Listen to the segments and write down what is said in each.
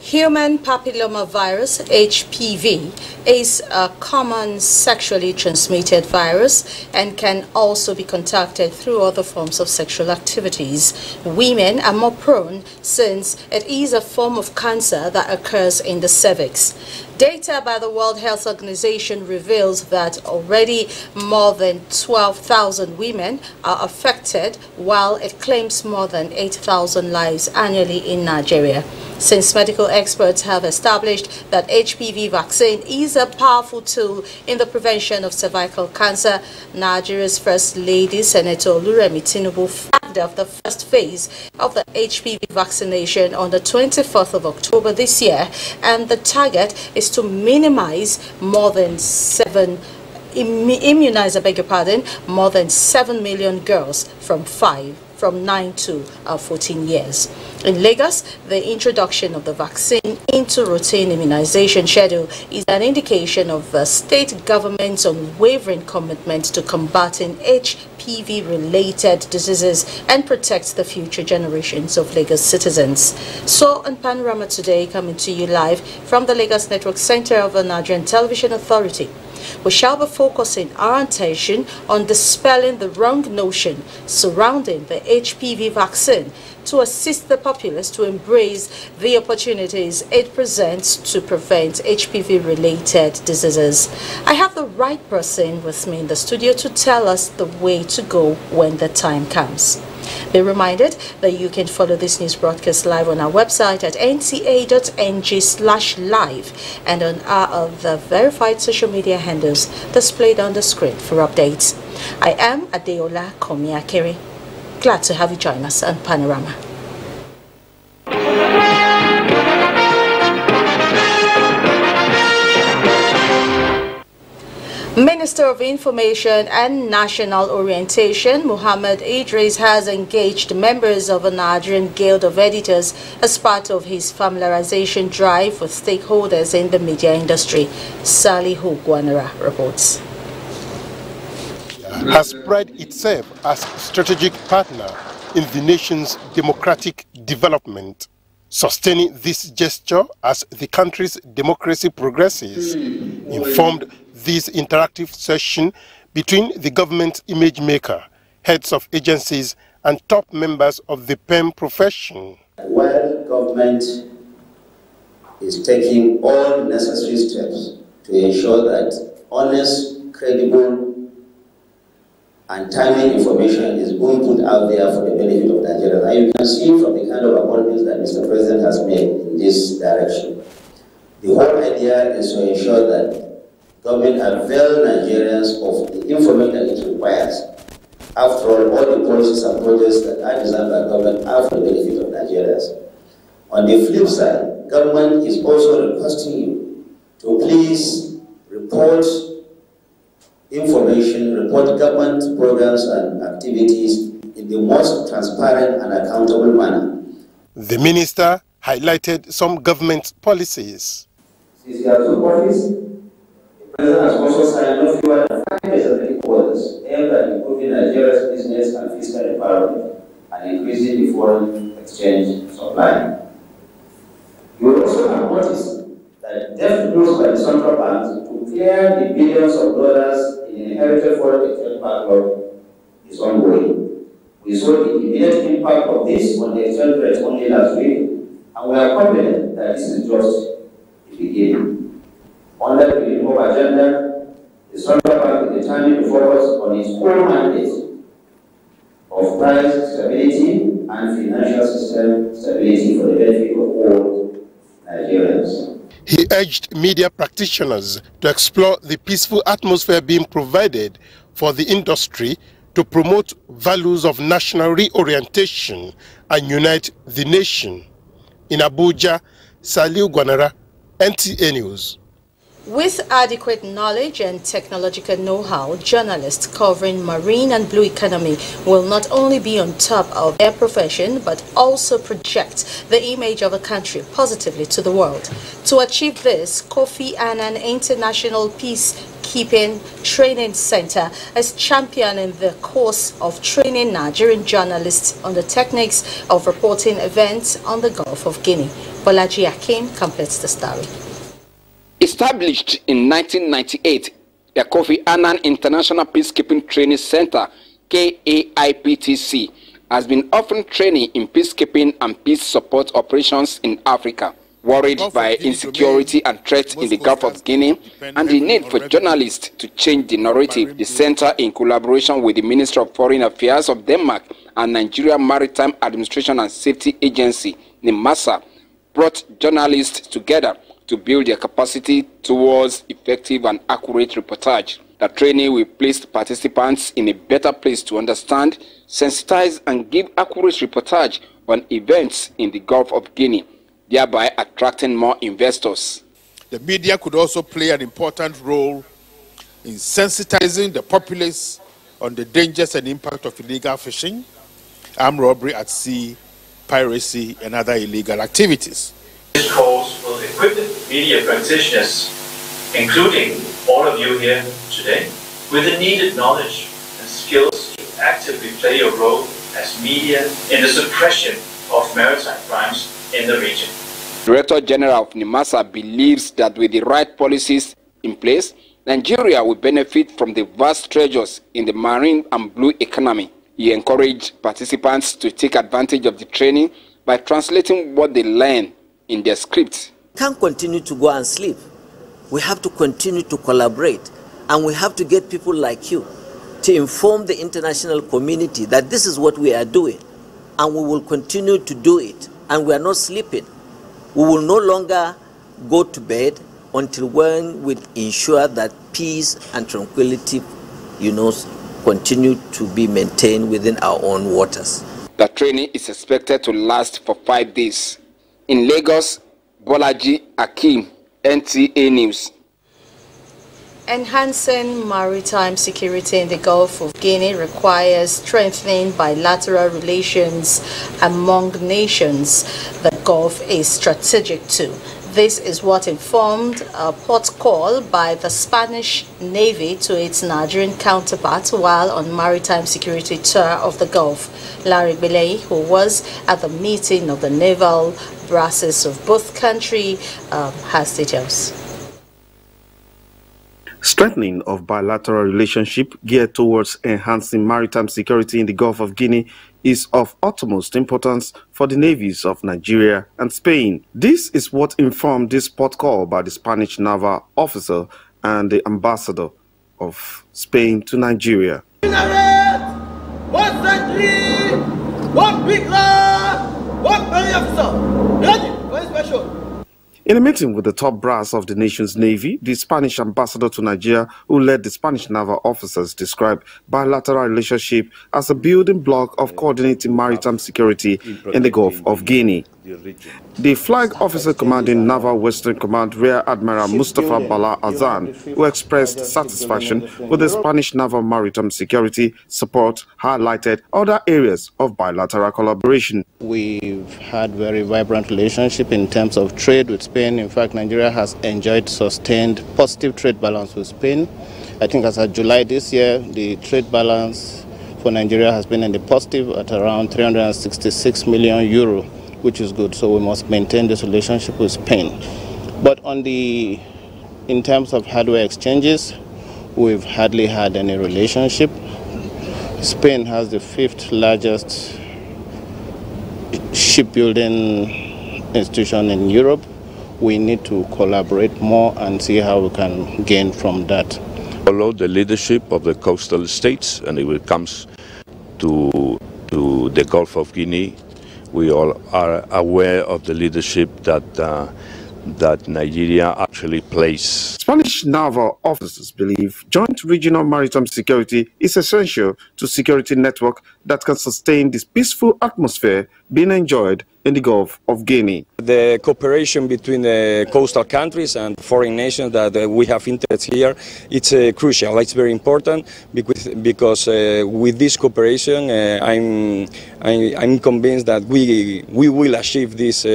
Human papillomavirus, HPV, is a common sexually transmitted virus and can also be contacted through other forms of sexual activities. Women are more prone since it is a form of cancer that occurs in the cervix. Data by the World Health Organization reveals that already more than 12,000 women are affected, while it claims more than 8,000 lives annually in Nigeria. Since medical experts have established that HPV vaccine is a powerful tool in the prevention of cervical cancer, Nigeria's First Lady, Senator Oluremi Tinubu, flagged off the first phase of the HPV vaccination on the 24th of October this year, and the target is to minimize more than 7 million girls from 9 to 14 years. In Lagos, the introduction of the vaccine into routine immunization schedule is an indication of the state government's unwavering commitment to combating HPV-related diseases and protect the future generations of Lagos citizens. So on Panorama today, coming to you live from the Lagos Network Center of the Nigerian Television Authority, we shall be focusing our attention on dispelling the wrong notion surrounding the HPV vaccine to assist the populace to embrace the opportunities it presents to prevent HPV-related diseases. I have the right person with me in the studio to tell us the way to go when the time comes. Be reminded that you can follow this news broadcast live on our website at nta.ng/live and on our other verified social media handles displayed on the screen for updates. I am Adeola Komiakere. Glad to have you join us on Panorama. Minister of Information and National Orientation, Muhammad Idris, has engaged members of the Nigerian Guild of Editors as part of his familiarization drive with stakeholders in the media industry. Salihu Gwanara reports. Has prided itself as a strategic partner in the nation's democratic development. Sustaining this gesture as the country's democracy progresses, informed this interactive session between the government image maker, heads of agencies and top members of the PEM profession. While government is taking all necessary steps to ensure that honest, credible and timely information is being put out there for the benefit of Nigerians. And you can see from the kind of appointments that Mr. President has made in this direction. The whole idea is to ensure that government avail Nigerians of the information it requires. After all the policies and projects that are designed by government are for the benefit of Nigerians. On the flip side, government is also requesting you to please report information, report government programs and activities in the most transparent and accountable manner. The minister highlighted some government policies. Since he has took office, the president has also signed no fewer than 5 executive orders aimed at improving Nigeria's business and fiscal environment and increasing the foreign exchange supply. You will also have noticed that debt flows by the central banks to clear the billions of dollars in inherited foreign exchange backlog is ongoing. We saw the immediate impact of this on the exchange rate only last week, and we are confident that this is just the beginning. Under the reform agenda, the central bank is determined to focus on its core mandate of price stability and financial system stability for the benefit of all Nigerians. He urged media practitioners to explore the peaceful atmosphere being provided for the industry to promote values of national reorientation and unite the nation. In Abuja, Salihu Gwanara, NTA News. With adequate knowledge and technological know-how, journalists covering marine and blue economy will not only be on top of their profession, but also project the image of a country positively to the world. To achieve this, Kofi Annan International Peacekeeping Training Center is championing the course of training Nigerian journalists on the techniques of reporting events on the Gulf of Guinea. Bolaji Akim completes the story. Established in 1998, the Kofi Annan International Peacekeeping Training Center, KAIPTC, has been offering training in peacekeeping and peace support operations in Africa. Worried by insecurity and threats in the Gulf of Guinea and the need for journalists to change the narrative, the center, in collaboration with the Ministry of Foreign Affairs of Denmark and Nigeria Maritime Administration and Safety Agency, NIMASA, brought journalists together to build their capacity towards effective and accurate reportage. The training will place participants in a better place to understand, sensitize, and give accurate reportage on events in the Gulf of Guinea, thereby attracting more investors. The media could also play an important role in sensitizing the populace on the dangers and impact of illegal fishing, armed robbery at sea, piracy, and other illegal activities. This course will equip media practitioners, including all of you here today, with the needed knowledge and skills to actively play a role as media in the suppression of maritime crimes in the region. Director General of NIMASA believes that with the right policies in place, Nigeria will benefit from the vast treasures in the marine and blue economy. He encouraged participants to take advantage of the training by translating what they learn in their scripts. We can't continue to go and sleep. We have to continue to collaborate, and we have to get people like you to inform the international community that this is what we are doing, and we will continue to do it, and we are not sleeping. We will no longer go to bed until when we ensure that peace and tranquility, continue to be maintained within our own waters. The training is expected to last for 5 days. In Lagos, Bolaji Akim, NTA News. Enhancing maritime security in the Gulf of Guinea requires strengthening bilateral relations among nations. The Gulf is strategic too. This is what informed a port call by the Spanish Navy to its Nigerian counterpart while on maritime security tour of the Gulf. Larry Belay, who was at the meeting of the naval brasses of both countries, has details. Strengthening of bilateral relationship geared towards enhancing maritime security in the Gulf of Guinea is of utmost importance for the navies of Nigeria and Spain. This is what informed this port call by the Spanish naval officer and the ambassador of Spain to Nigeria. One century, one big land, one belly officer. Ready for inspection. In a meeting with the top brass of the nation's navy, the Spanish ambassador to Nigeria, who led the Spanish naval officers, described bilateral relationship as a building block of coordinating maritime security in the Gulf of Guinea. The flag officer commanding Naval Western Command, Rear Admiral Mustafa Bala Azan, who expressed satisfaction with the Spanish naval maritime security support, highlighted other areas of bilateral collaboration. We've had very vibrant relationship in terms of trade with Spain. In fact, Nigeria has enjoyed sustained positive trade balance with Spain. I think as of July this year, the trade balance for Nigeria has been in the positive at around 366 million euro, which is good. So we must maintain this relationship with Spain. But in terms of hardware exchanges, we've hardly had any relationship. Spain has the 5th largest shipbuilding institution in Europe. We need to collaborate more and see how we can gain from that. Follow the leadership of the coastal states, and if it comes to the Gulf of Guinea, we all are aware of the leadership that Nigeria actually plays. Spanish naval officers believe joint regional maritime security is essential to security network that can sustain this peaceful atmosphere being enjoyed in the Gulf of Guinea. The cooperation between the coastal countries and foreign nations that we have interests here, it's crucial. It's very important because with this cooperation, I'm convinced that we will achieve this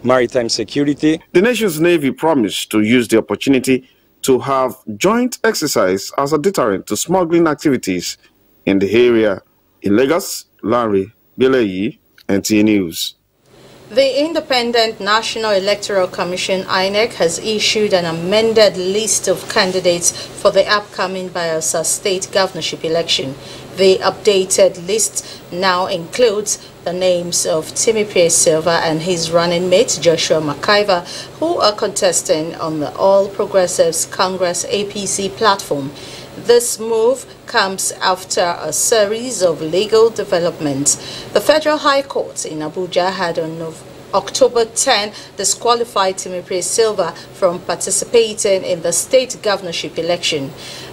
maritime security. The nation's Navy promised to use the opportunity to have joint exercise as a deterrent to smuggling activities in the area. In Lagos, Larry Bilayi, NTA News. The Independent National Electoral Commission, INEC, has issued an amended list of candidates for the upcoming Bayelsa State governorship election. The updated list now includes the names of Timothy Silva and his running mate, Joshua McIver, who are contesting on the All Progressives Congress APC platform. This move comes after a series of legal developments. The Federal High Court in Abuja had on October 10 disqualified Timothy Silva from participating in the state governorship election.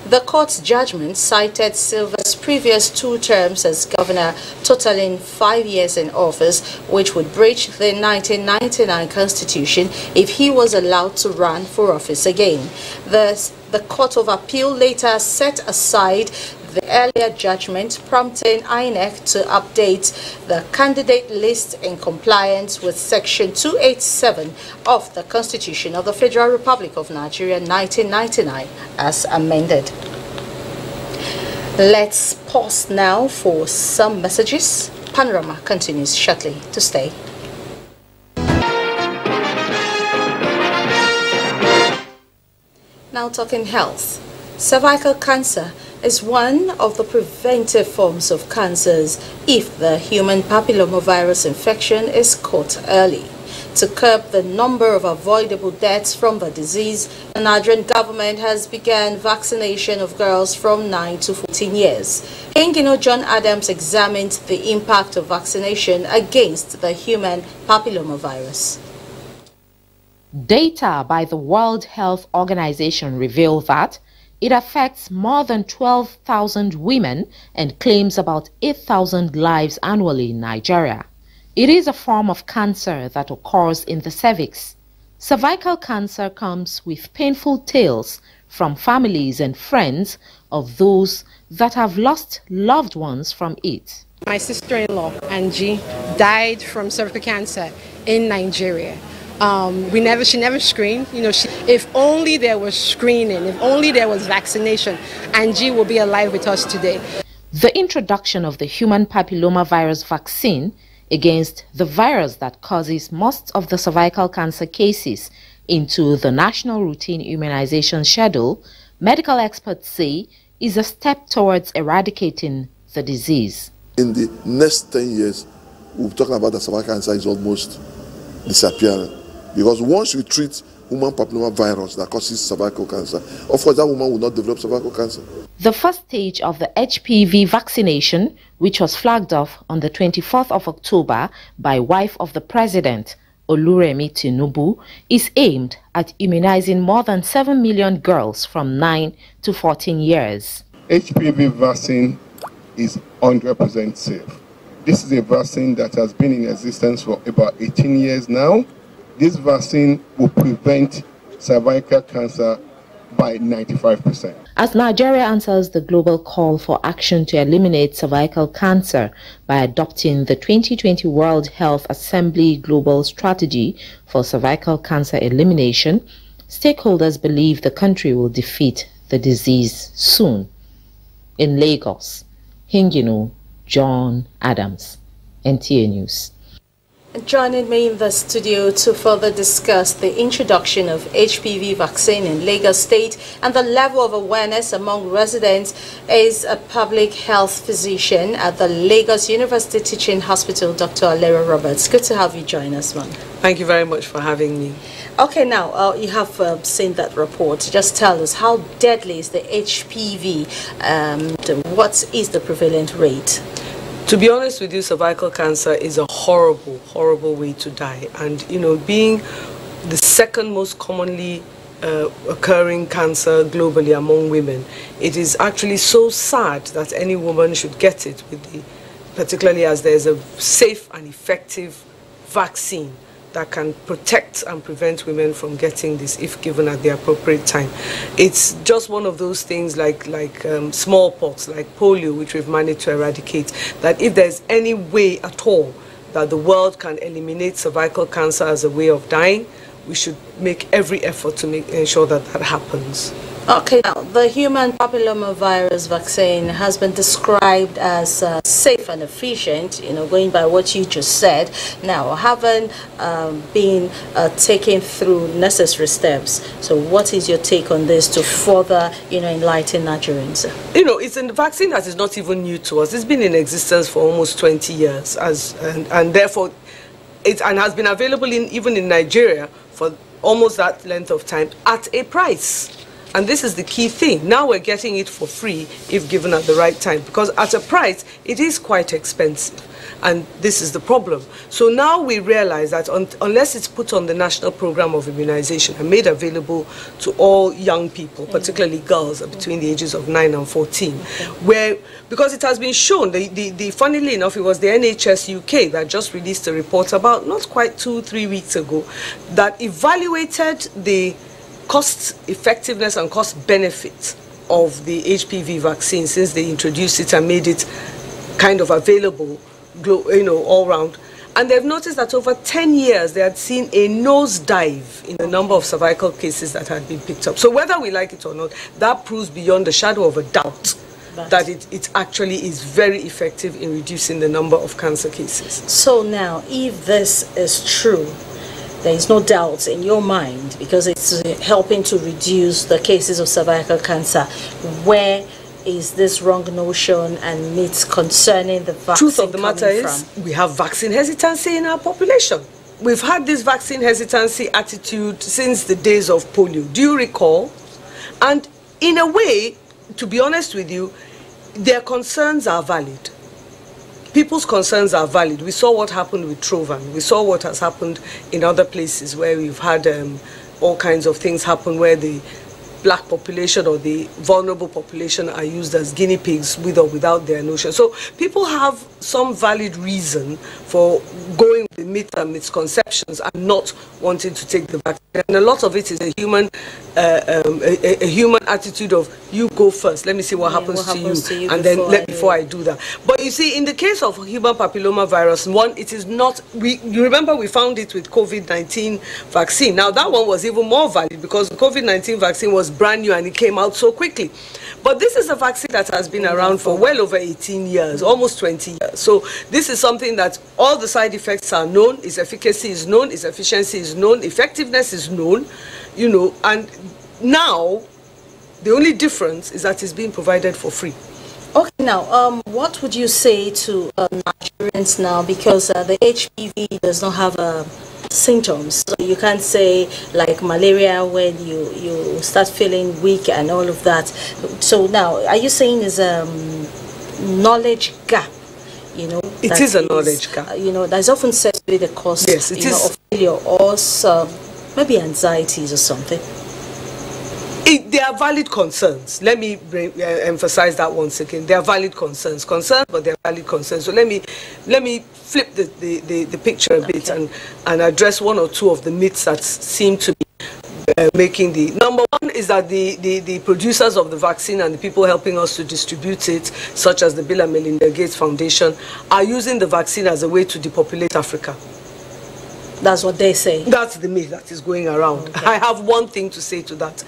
The court's judgment cited Silva's previous 2 terms as governor, totaling 5 years in office, which would breach the 1999 constitution if he was allowed to run for office again. The Court of Appeal later set aside the earlier judgment, prompting INEC to update the candidate list in compliance with Section 287 of the Constitution of the Federal Republic of Nigeria 1999 as amended. Let's pause now for some messages. Panorama continues shortly. To stay. Now talking health. Cervical cancer is one of the preventive forms of cancers if the human papillomavirus infection is caught early. To curb the number of avoidable deaths from the disease, the Nigerian government has begun vaccination of girls from 9 to 14 years. Engino John Adams examined the impact of vaccination against the human papillomavirus. Data by the World Health Organization reveal that it affects more than 12,000 women and claims about 8,000 lives annually in Nigeria. It is a form of cancer that occurs in the cervix. Cervical cancer comes with painful tales from families and friends of those that have lost loved ones from it. My sister-in-law, Angie, died from cervical cancer in Nigeria. She never screened. If only there was screening, if only there was vaccination, Angie will be alive with us today. The introduction of the human papillomavirus vaccine against the virus that causes most of the cervical cancer cases into the National Routine Immunization Schedule, medical experts say, is a step towards eradicating the disease. In the next 10 years, we're talking about the cervical cancer is almost disappearing. Because once we treat human papillomavirus that causes cervical cancer, of course that woman will not develop cervical cancer. The first stage of the HPV vaccination, which was flagged off on the 24th of October by wife of the president, Oluremi Tinubu, is aimed at immunizing more than 7 million girls from 9 to 14 years. HPV vaccine is 100% safe. This is a vaccine that has been in existence for about 18 years now. This vaccine will prevent cervical cancer by 95%. As Nigeria answers the global call for action to eliminate cervical cancer by adopting the 2020 World Health Assembly Global Strategy for Cervical Cancer Elimination, stakeholders believe the country will defeat the disease soon. In Lagos, Engino John Adams, NTA News. Joining me in the studio to further discuss the introduction of HPV vaccine in Lagos State and the level of awareness among residents is a public health physician at the Lagos University Teaching Hospital, Dr. Alera Roberts. Good to have you join us, ma'am. Thank you very much for having me. Okay, now you have seen that report. Just tell us, how deadly is the HPV and what is the prevalent rate? To be honest with you, cervical cancer is a horrible, horrible way to die. And, being the second most commonly occurring cancer globally among women, it is actually so sad that any woman should get it with the particularly as there's a safe and effective vaccine that can protect and prevent women from getting this if given at the appropriate time. It's just one of those things like smallpox, like polio, which we've managed to eradicate, that if there's any way at all that the world can eliminate cervical cancer as a way of dying, we should make every effort to ensure that that happens. Okay, now the human papillomavirus vaccine has been described as safe and efficient, going by what you just said. Now, haven't been taken through necessary steps. So what is your take on this to further, enlighten Nigerians? It's a vaccine that is not even new to us. It's been in existence for almost 20 years, and therefore, it has been available even in Nigeria for almost that length of time at a price. And this is the key thing. Now we're getting it for free if given at the right time, because at a price, it is quite expensive. And this is the problem. So now we realize that unless it's put on the national program of immunization and made available to all young people, particularly girls between the ages of 9 and 14, because it has been shown, funnily enough, it was the NHS UK that just released a report about not quite 2-3 weeks ago that evaluated the cost effectiveness and cost benefit of the HPV vaccine since they introduced it and made it kind of available, all round. And they've noticed that over 10 years they had seen a nosedive in the number of cervical cases that had been picked up. So whether we like it or not, that proves beyond the shadow of a doubt that it actually is very effective in reducing the number of cancer cases. So now, if this is true, there is no doubt in your mind, because it's helping to reduce the cases of cervical cancer, where is this wrong notion and myths concerning the vaccine? Truth of the matter is, we have vaccine hesitancy in our population. We've had this vaccine hesitancy attitude since the days of polio. Do you recall? And in a way, to be honest with you, their concerns are valid. People's concerns are valid. We saw what happened with Trovan. We saw what has happened in other places where we've had all kinds of things happen where the black population or the vulnerable population are used as guinea pigs with or without their notion. So people have some valid reason for going with the myth and misconceptions and not wanting to take the vaccine. And a lot of it is a human attitude of, you go first, let me see what happens to you, and then before I do that. But you see, in the case of human papilloma virus, it is not, you remember we found it with COVID-19 vaccine. Now that one was even more valid because the COVID-19 vaccine was brand new and it came out so quickly. But this is a vaccine that has been around for well over 18 years, almost 20 years. So this is something that all the side effects are known, its efficacy is known, its efficiency is known, effectiveness is known, and now the only difference is that it's being provided for free. Okay, now, what would you say to Nigerians now, because the HPV does not have symptoms, so you can't say like malaria when you start feeling weak and all of that. So now, are you saying there's a knowledge gap? It is a knowledge gap. That's often said to be the cause of failure or maybe anxieties or something. There are valid concerns. Let me emphasize that once again. There are valid concerns, but they are valid concerns. So let me flip the picture a bit and address one or two of the myths that seem to be making the number one is that the producers of the vaccine and the people helping us to distribute it, such as the Bill and Melinda Gates Foundation, are using the vaccine as a way to depopulate Africa. That's what they say. That's the myth that is going around. Okay. I have one thing to say to that.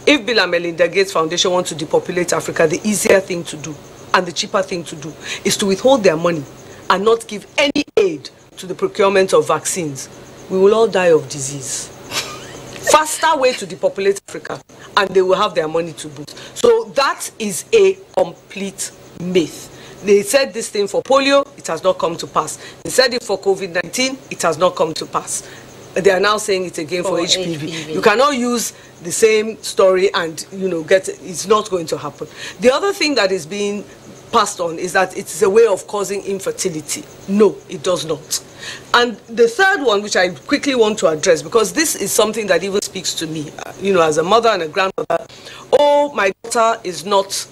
If Bill and Melinda Gates Foundation want to depopulate Africa, the easier thing to do and the cheaper thing to do is to withhold their money and not give any aid to the procurement of vaccines. We will all die of disease. Faster way to depopulate Africa, and they will have their money to boot. So that is a complete myth. They said this thing for polio, it has not come to pass. They said it for COVID-19, it has not come to pass. They are now saying it again for HPV. You cannot use the same story and it's not going to happen. The other thing that is being passed on is that it's a way of causing infertility. No, it does not. And the third one, which I quickly want to address, because this is something that even speaks to me, as a mother and a grandmother. Oh, my daughter is not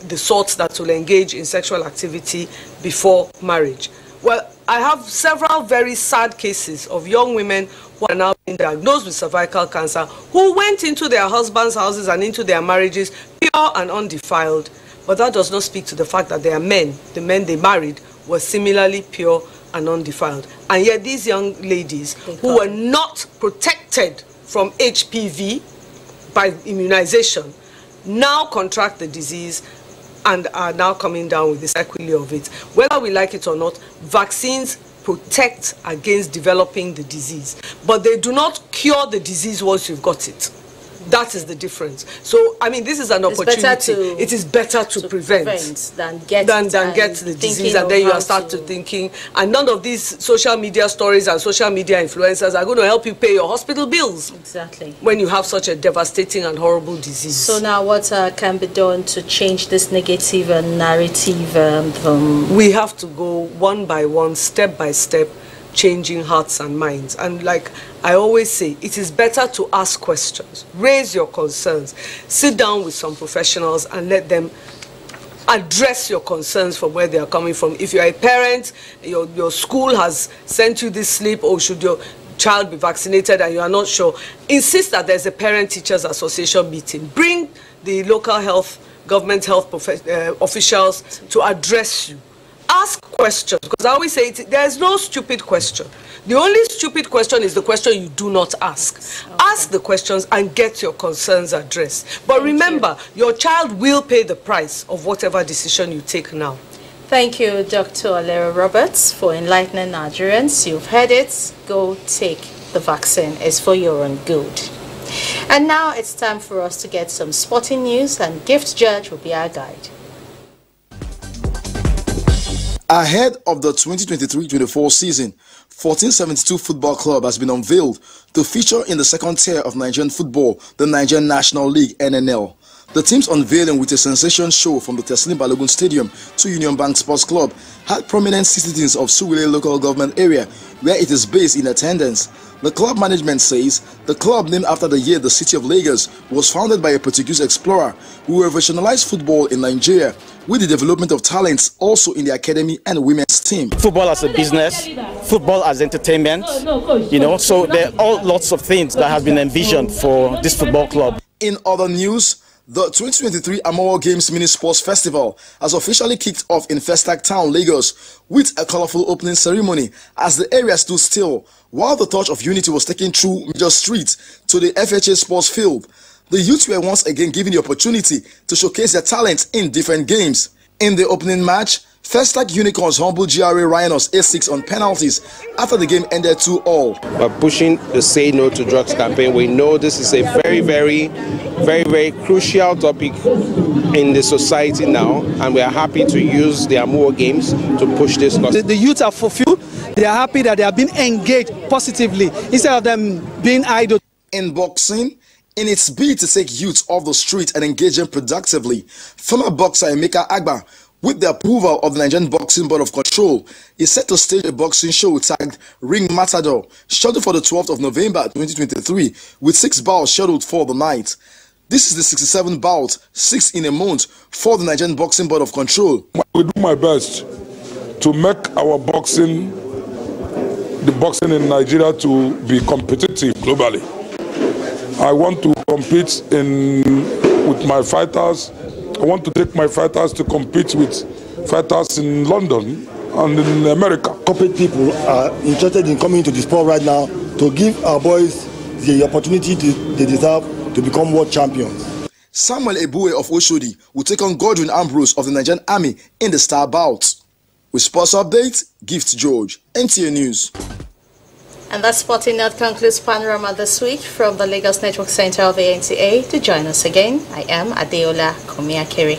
the sort that will engage in sexual activity before marriage. Well, I have several very sad cases of young women who are now being diagnosed with cervical cancer, who went into their husbands' houses and into their marriages pure and undefiled. But that does not speak to the fact that their men, the men they married, were similarly pure and undefiled. And yet these young ladies who were not protected from HPV by immunization now contract the disease and are now coming down with the sequelae of it. Whether we like it or not, vaccines protect against developing the disease, but they do not cure the disease once you've got it. That is the difference. So, I mean, this is an opportunity. It is better to prevent than get the disease, and then you start to thinking. And none of these social media stories and social media influencers are going to help you pay your hospital bills. Exactly. When you have such a devastating and horrible disease. So now, what can be done to change this negative narrative? We have to go one by one, step by step, changing hearts and minds. And like I always say, it is better to ask questions, raise your concerns, sit down with some professionals and let them address your concerns from where they are coming from. If you're a parent, your school has sent you this slip, or should your child be vaccinated and you are not sure, insist that there's a parent-teachers association meeting. Bring the local health, government health officials to address you. Ask questions, because I always say there's no stupid question. The only stupid question is the question you do not ask. Okay. Ask the questions and get your concerns addressed. But remember, your child will pay the price of whatever decision you take now. Thank you, Dr. Alera Roberts, for enlightening Nigerians. You've heard it. Go take the vaccine. It's for your own good. And now it's time for us to get some sporting news, and Gift Judge will be our guide. Ahead of the 2023-24 season, 1472 Football Club has been unveiled to feature in the second tier of Nigerian football, the Nigerian National League, NNL. The team's unveiling with a sensation show from the Teslim Balogun Stadium to Union Bank Sports Club had prominent citizens of Suwile local government area where it is based in attendance. The club management says the club, named after the year the city of Lagos was founded by a Portuguese explorer who revolutionized football in Nigeria, with the development of talents also in the academy and women's team. Football as a business, football as entertainment, you know, so there are all lots of things that have been envisioned for this football club. In other news, the 2023 Amowo Games Mini Sports Festival has officially kicked off in Festac Town, Lagos, with a colorful opening ceremony as the area stood still while the torch of unity was taken through major streets to the FHA Sports Field. The youth were once again given the opportunity to showcase their talents in different games. In the opening match, Festac Unicorns humbled GRA Rhinos 8-6 on penalties after the game ended 2-all. By pushing the Say No to Drugs campaign, we know this is a very crucial topic in the society now, and we are happy to use the Amowo Games to push this cause. The youth are fulfilled. They are happy that they are being engaged positively instead of them being idle. In boxing, in its bid to take youth off the street and engage them productively, former boxer Emeka Agba, with the approval of the Nigerian Boxing Board of Control, is set to stage a boxing show tagged Ring Matador, scheduled for the 12th of November 2023, with 6 bouts scheduled for the night. This is the 67th bout, 6 in a month, for the Nigerian Boxing Board of Control. I will do my best to make our boxing, the boxing in Nigeria, to be competitive globally. I want to compete with my fighters. I want to take my fighters to compete with fighters in London and in America. Corporate people are interested in coming to the sport right now to give our boys the opportunity they deserve to become world champions. Samuel Ebue of Oshodi will take on Godwin Ambrose of the Nigerian Army in the star bout. With sports updates, Gift George, NTA News. And that sporting note concludes Panorama this week from the Lagos Network Center of the NTA. To join us again, I am Adeola Komiakere.